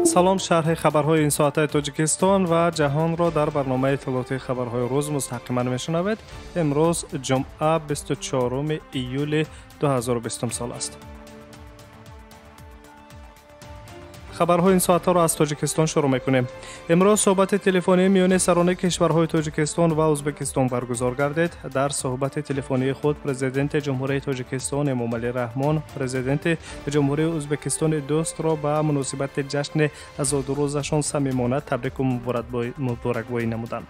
سلام، شرح خبرهای این ساعت تاجیکستان و جهان را در برنامه اطلاعاتی خبرهای روز مستقیما میشنوید. امروز جمعه 24 ایول 2020 سال است. خبرهای این ساعت را از تاجیکستان شروع میکنیم. امروز صحبت تلفنی میان سران کشورهای تاجیکستان و ازبکستان برگزار گردید. در صحبت تلفنی خود پرزیدنت جمهوری تاجیکستان امامعلی رحمان پرزیدنت جمهوری ازبکستان دوست را به مناسبت جشن آزادی‌روزشان صمیمانه تبریک و مبارکبایی نمودند.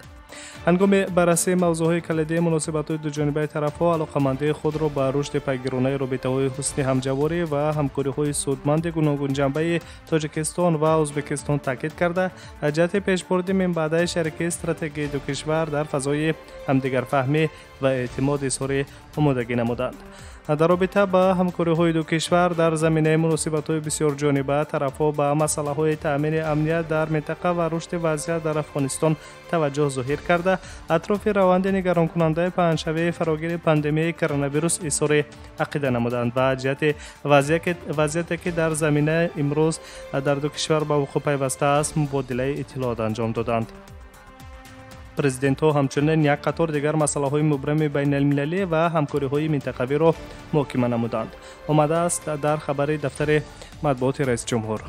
هنگام بررسی موضوعهای کلیدی مناسبات دوجانبه طرف‌ها علاقه‌مندی خود را به رشد پیگیرانه رابطه‌های حسن همجواری و همکاری‌های سودمند گوناگون جنبه تاجیکستان و ازبکستان تاکید کرده جهت پیشبرد منبع شریکی استراتژی دو کشور در فضای همدیگرفهمی و اعتماد اظهار آمادگی نمودند. در رابطه با همکاری‌های دو کشور در زمینه مناسبات‌های بسیار جانبه طرف‌ها به مسائل تأمین امنیت در منطقه و رشد وضعیت در افغانستان توجه ظاهر کرده اطراف روند نگران کننده پنجشنبه فراگیر پاندمی کرونا ویروس اظهار عقیده نمودند و جهت وضعیتی که در زمینه امروز در دو کشور به وقوع پیوسته است مبادله اطلاعات انجام دادند. پرزیدنت ها همچنین یک قطار دیگر مسئله های مبرم بین المللی و همکاری های منطقوی را محاکمه نمودند. آمده است در خبر دفتر مطبوعات رئیس جمهور.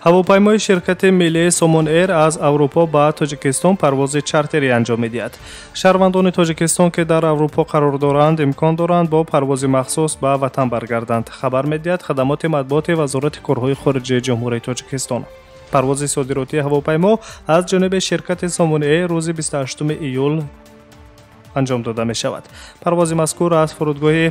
هواپیمای شرکت ملی سومون ایر از اروپا به تاجیکستان پرواز چارتری انجام می‌دهد. شهروندان تاجیکستان که در اروپا قرار دارند امکان دارند با پرواز مخصوص به وطن برگردند. خبر می‌دهد خدمات مطبوعات وزارت کارهای خارجه جمهوری تاجیکستان. پرواز صادراتی هواپیما از جانب شرکت سومون ایر روز 28 ایول انجام داده می شود. پرواز مذکور از فرودگاه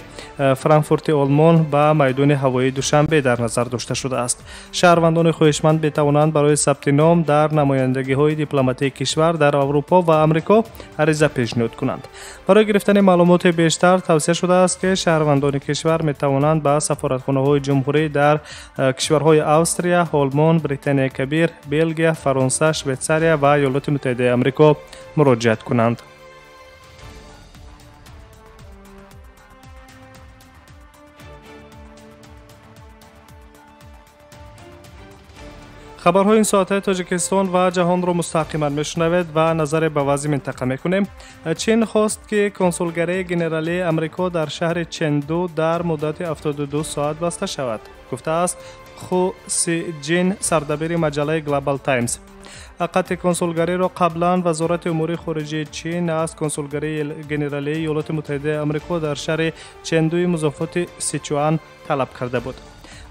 فرانکفورت آلمان به میدان هوایی دوشنبه در نظر داشته شده است. شهروندان خواهشمند می توانند برای ثبت نام در نمایندگی های دیپلماتیک کشور در اروپا و آمریکا عریضه پیشنهاد کنند. برای گرفتن معلومات بیشتر توصیه شده است که شهروندان کشور می توانند به سفارتخانه های جمهوری در کشورهای استرالیا، آلمان، بریتانیای کبیر، بلژیم، فرانسه، شویتزاریا و ایالات متحده آمریکا مراجعه کنند. خبرهای این ساعت تاجیکستان و جهان را مستقیما میشنوید و نظر به وضع منطقه میکنیم. چین خواست که کنسولگری گنرالی آمریکا در شهر چندو در مدت 72 ساعت بسته شود، گفته است خو سی جین سردبیر مجله گلوبال تایمز. قطع کنسولگری را قبلا وزارت امور خارجه چین از کنسولگری گنرالی ایالات متحده آمریکا در شهر چندوی مضافات سیچوان طلب کرده بود.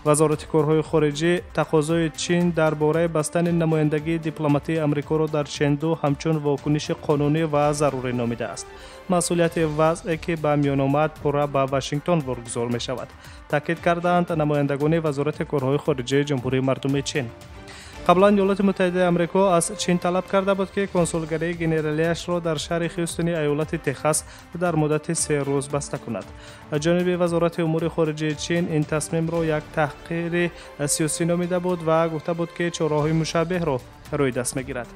وزارت کارهای خارجه تقاضای چین درباره بستن نمایندگی دیپلماتی آمریکا را در چندو همچون واکنش قانونی و ضروری نامیده است. مسئولیت وضعی که به میان آمد پورا به واشنگتن واگذار می شود، تاکید کردند نمایندگان وزارت کارهای خارجه جمهوری مردم چین. قبلا ایالات متحده آمریکا از چین طلب کرده بود که کنسولگری گنرالیش را در شهر هیوستن ایالت تگزاس در مدت 3 روز بسته کند. جانب وزارت امور خارجه چین این تصمیم را یک تحقیر سیاسی نامیده بود و گفته بود که چاره‌های مشابه را روی دست میگیرد.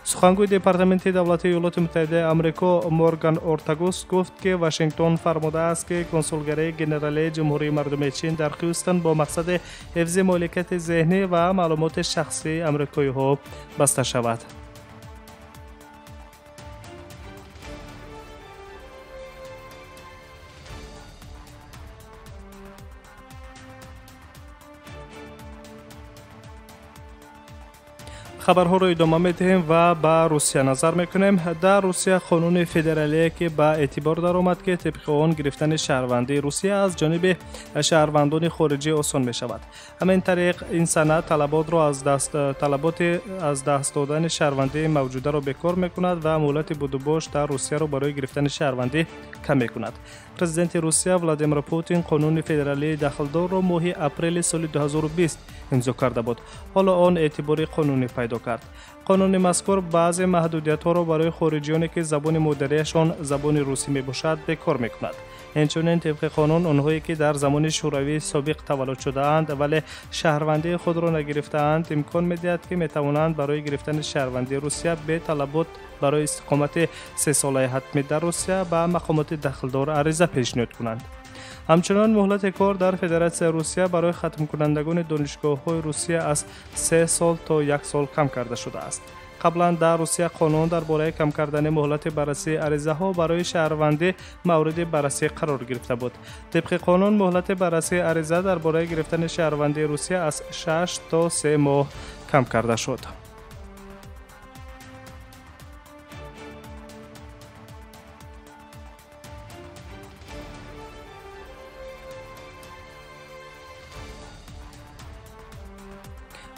سخنگوی دپارتمنت دولت ایالات متحده آمریکا مورگان اورتاگوس گفت که واشنگتن فرموده است که کنسولگری گنرالی جمهوری مردم چین در هیوستن با مقصد حفظ مالکیت ذهنی و معلومات شخصی آمریکایی‌ها بسته شود. خبرها را ادامه می‌دهیم و به روسیه نظر می‌کنیم. در روسیه قانون فدرالی که به اعتبار در آمد که طبق آن گرفتن شهروندی روسیه از جانب شهروندان خارجی آسان می‌شود. همین طریق این سند طلبات از دست دادن شهروندی موجوده را بکار می‌کند و مهلت بود و باش در روسیه را برای گرفتن شهروندی کم می‌کند. پرزیدنت روسیه ولادیمیر پوتین قانون فدرالی داخلدار را ماه اپریل سال 2020 امضا کرده بود. حالا آن اعتبار قانونی پیدا پیدا کرد. قانون مذکور بعض محدودیت‌ها را برای خارجیانی که زبان مادریشان زبان روسی میباشد بکار میکند. همچنین طبق قانون آنهایی که در زمان شوروی سابق تولد شده‌اند ولی شهروندی خود را نگرفته‌اند امکان می‌دهد که می‌توانند برای گرفتن شهروندی روسیه به طلبات برای استقامت 3 ساله حتمی در روسیه به مقامات دخلدار عریضه پیشنهاد کنند. همچنان مهلت کار در فدراسیون روسیه برای ختم کنندگان دانشگاه‌های روسیه از 3 سال تا 1 سال کم کرده شده است. قبلا در روسیه قانون درباره کم کردن مهلت بررسی عریضه ها برای شهروندی مورد بررسی قرار گرفته بود. طبق قانون مهلت بررسی عریضه درباره گرفتن شهروندی روسیه از 6 تا 3 ماه کم کرده شد.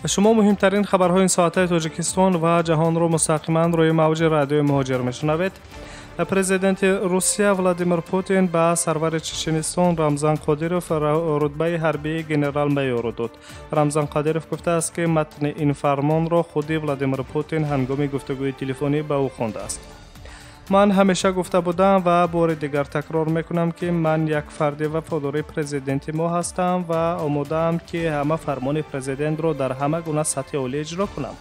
شما مهمترین خبرهای این ساعته تاجیکستان و جهان را مستقیما روی موج رادیو مهاجر میشنوید. پرزیدنت روسیه ولادیمیر پوتین به سرور چچنستان رمضان قادیروف رتبه حربی گنرال میور داد. رمضان قادیروف گفته است که متن این فرمان را خود ولادیمیر پوتین هنگام گفتگوی تلفنی به او خوانده است. من همیشه گفته بودم و بار دیگر تکرار میکنم که من یک فرد وفادار پرزیدنت ما هستم و آماده‌ام که همه فرمان پرزیدنت را در همه گونه سطح عالی اجرا کنم.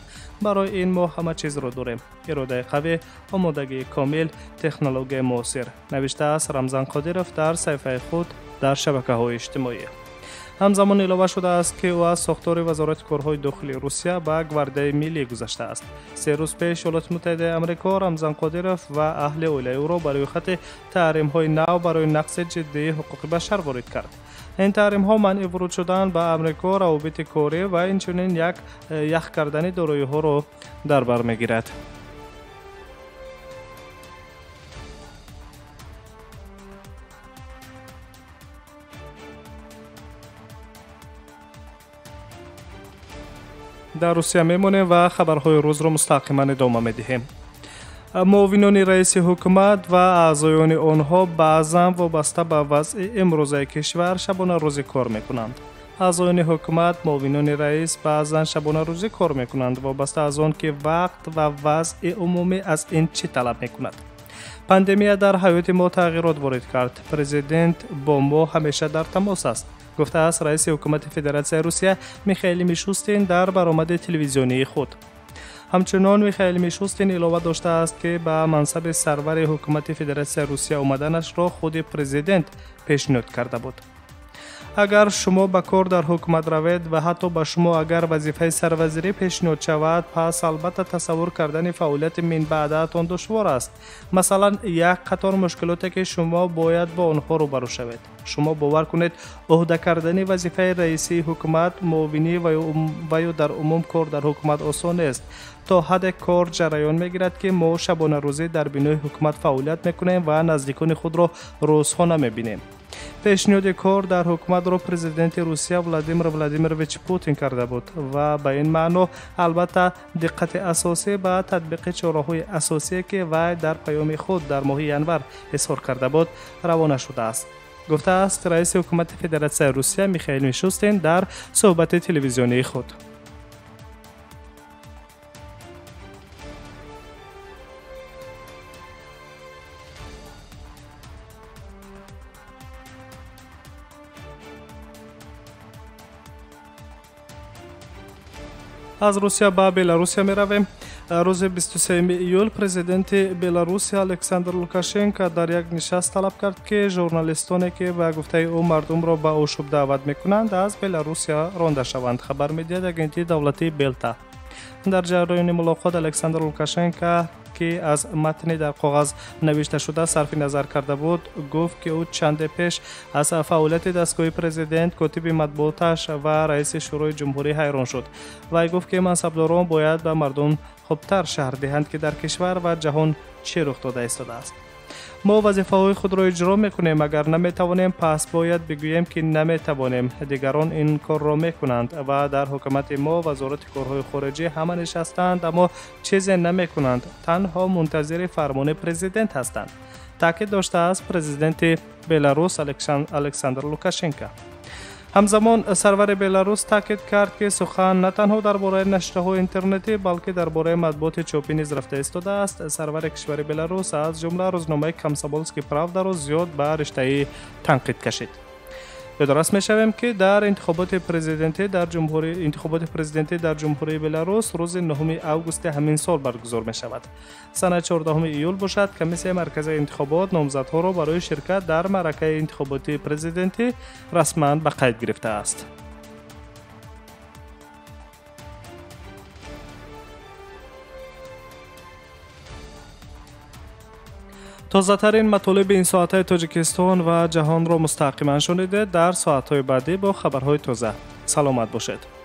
برای این ما همه چیز را داریم: اراده قوی، آمادگی کامل، تکنولوژی معاصر، نوشته است رمضان قادیروف در صفحه خود در شبکه‌های اجتماعی. همزمان علاوه شده است که او از ساختار وزارت کارهای داخلی روسیه به گواردی ملی گذشته است. 3 روز پیش ایالات متحده آمریکا رمضان قادیروف و اهل اولیه او را برای خط تحریم‌های نو برای نقض جدی حقوق بشر وارد کرد. این تحریم‌ها منع ورود شدن به آمریکا، روابط کاری و اینچنین یک یخ کردن دارایی‌ها را در بر می‌گیرد. در روسیه میمونیم و خبرهای روز را مستقیما ادامه میدهیم. معاونان رئیس حکومت و اعضایان آنها بعضا وابسته به وضع امروزه کشور شبانه روزی کار میکنند. اعضایان حکومت، معاونان رئیس بعضا شبانه روزی کار میکنند وابسته از آن که وقت و وضع عمومی از این چی طلب میکند. پاندمی در حیات ما تغییرات وارد کرد. پرزیدنت با ما همیشه در تماس است، گفته است رئیس حکومت فدراسیون روسیه میخائیل میشوستین در برآمد تلویزیونی خود. همچنان میخائیل میشوستین علاوه داشته است که به منصب سرور حکومت فدراسیون روسیه آمدنش را خود پرزیدنت پیشنهاد کرده بود. اگر شما به کار در حکومت روید و حتی به شما اگر وظیفه سروزیری پیشنهاد شود، پس البته تصور کردن فعالیت من بعدتان دشوار است. مثلا یک قطار مشکلاتی که شما باید با آنها روبرو شوید. شما باور کنید عهده کردن وظیفه رئیسی حکومت، معاونی و یا در عموم کار در حکومت آسان است. تا حد کار جریان میگیرد که ما شبانه روزی در بینای حکومت فعالیت میکنیم و نزدیکان خود را روزها نمیبینیم. پیشنهاد کار در حکومت را پرزیدنت روسیه ولادیمیرویچ پوتین کرده بود و به این معنی البته دقت اساسی به تطبیق چاره‌های اساسی که وی در پیام خود در ماه ینور اظهار کرده بود روانه شده است. گفته است رئیس حکومت فدراسیون روسیه میخائیل میشوستین در صحبت تلویزیونی خود. از روسیه به بلاروسیا می رویم. روز 23 ایول پرزیدنت بلاروس الکساندر لوکاشنکو در یک نشست طلب کرد که ژورنالیستانی که به گفته او مردم را به آشوب دعوت میکنند از بلاروسیا رانده شوند. خبر میدهد اگنتی دولتی بلتا. در جریان ملاقات الکساندر لوکاشنکو که از متنی در کاغذ نوشته شده صرف نظر کرده بود، گفت که او چند پیش از فعالیت دستگاه پرزیدنت، کاتب مطبوعاتش و رئیس شورای جمهوری حیران شد. وی گفت که منصبداران باید به مردم خوبتر شرح دهند که در کشور و جهان چه رخ داده ایستاده است. ما وظیفه های خود را اجرا میکنیم، اگر نمیتوانیم پس باید بگوییم که نمیتوانیم. دیگران این کار را میکنند و در حکومت ما وزارت کارهای خارجی همه نشستند اما چیزی نمیکنند، تنها منتظر فرمان پرزیدنت هستند. تاکید داشته است پرزیدنت بلاروس الکساندر لوکاشنکو. همزمان سرور بلاروس تاکید کرد که سخن نه تنها درباره نشره‌های اینترنتی بلکه درباره مطبوعات چاپی نیز رفته ایستاده است. سرور کشور بلاروس از جمله روزنامه کامسابولسکی پراودا را زیاد به رشته تنقید کشید. یادآور می‌شویم که در انتخابات پرزیدنتی در جمهوری بلاروس روز 9 اوگوست همین سال برگزار می‌شود. سال 14 ایول باشد کمیسیون مرکزی انتخابات نامزدها را برای شرکت در معرکه انتخاباتی پرزیدنتی رسما به قید گرفته است. تازه‌ترین مطالب این ساعت‌های تاجیکستان و جهان را مستقیما شنیدید. در ساعت‌های بعدی با خبرهای تازه. سلامت باشید.